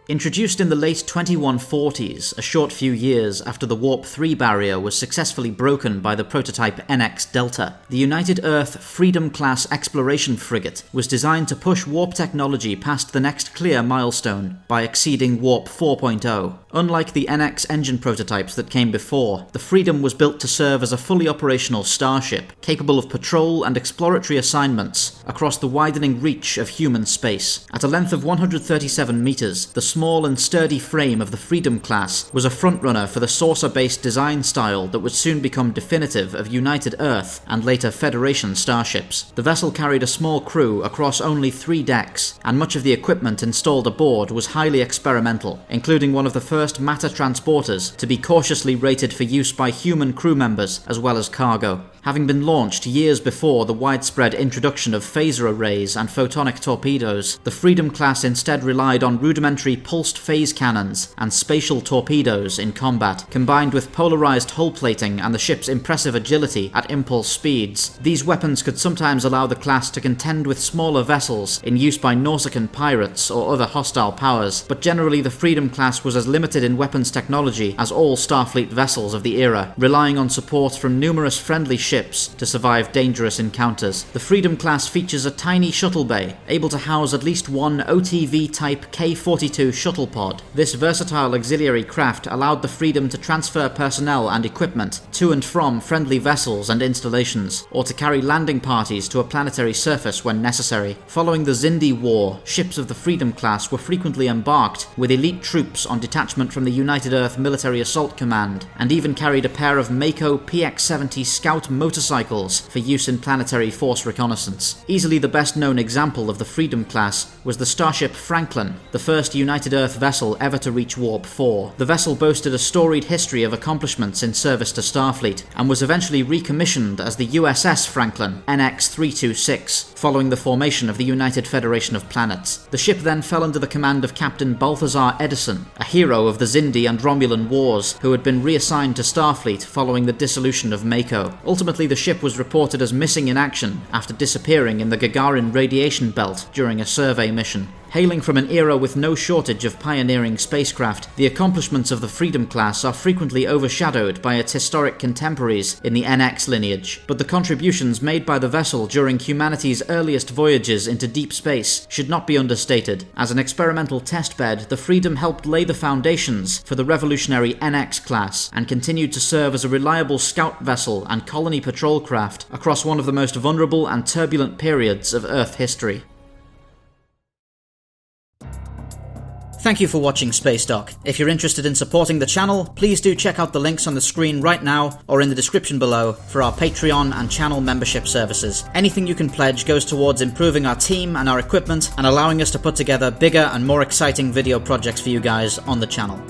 Introduced in the late 2140s, a short few years after the Warp 3 barrier was successfully broken by the prototype NX Delta, the United Earth Freedom-class exploration frigate was designed to push warp technology past the next clear milestone by exceeding Warp 4.0. Unlike the NX engine prototypes that came before, the Freedom was built to serve as a fully operational starship, capable of patrol and exploratory assignments across the widening reach of human space. At a length of 137 meters, the small and sturdy frame of the Freedom class was a frontrunner for the saucer-based design style that would soon become definitive of United Earth and later Federation starships. The vessel carried a small crew across only 3 decks, and much of the equipment installed aboard was highly experimental, including one of the first matter transporters to be cautiously rated for use by human crew members as well as cargo. Having been launched years before the widespread introduction of phaser arrays and photonic torpedoes, the Freedom class instead relied on rudimentary pulsed phase cannons and spatial torpedoes in combat. Combined with polarized hull plating and the ship's impressive agility at impulse speeds, these weapons could sometimes allow the class to contend with smaller vessels in use by Nausicaan pirates or other hostile powers, but generally the Freedom class was as limited in weapons technology as all Starfleet vessels of the era, relying on support from numerous friendly ships to survive dangerous encounters. The Freedom class features a tiny shuttle bay, able to house at least one OTV-type K-42 shuttle pod. This versatile auxiliary craft allowed the Freedom to transfer personnel and equipment to and from friendly vessels and installations, or to carry landing parties to a planetary surface when necessary. Following the Xindi War, ships of the Freedom class were frequently embarked with elite troops on detachment from the United Earth Military Assault Command, and even carried a pair of Mako PX-70 Scout motorcycles for use in planetary force reconnaissance. Easily the best known example of the Freedom class was the Starship Franklin, the first United Earth vessel ever to reach Warp 4. The vessel boasted a storied history of accomplishments in service to Starfleet, and was eventually recommissioned as the USS Franklin, NX-326, following the formation of the United Federation of Planets. The ship then fell under the command of Captain Balthazar Edison, a hero of the Xindi and Romulan Wars, who had been reassigned to Starfleet following the dissolution of Mako. Ultimately, the ship was reported as missing in action after disappearing in the Gagarin radiation belt during a survey mission. Hailing from an era with no shortage of pioneering spacecraft, the accomplishments of the Freedom class are frequently overshadowed by its historic contemporaries in the NX lineage, but the contributions made by the vessel during humanity's earliest voyages into deep space should not be understated. As an experimental testbed, the Freedom helped lay the foundations for the revolutionary NX class, and continued to serve as a reliable scout vessel and colony patrol craft across one of the most vulnerable and turbulent periods of Earth history. Thank you for watching Spacedock. If you're interested in supporting the channel, please do check out the links on the screen right now or in the description below for our Patreon and channel membership services. Anything you can pledge goes towards improving our team and our equipment and allowing us to put together bigger and more exciting video projects for you guys on the channel.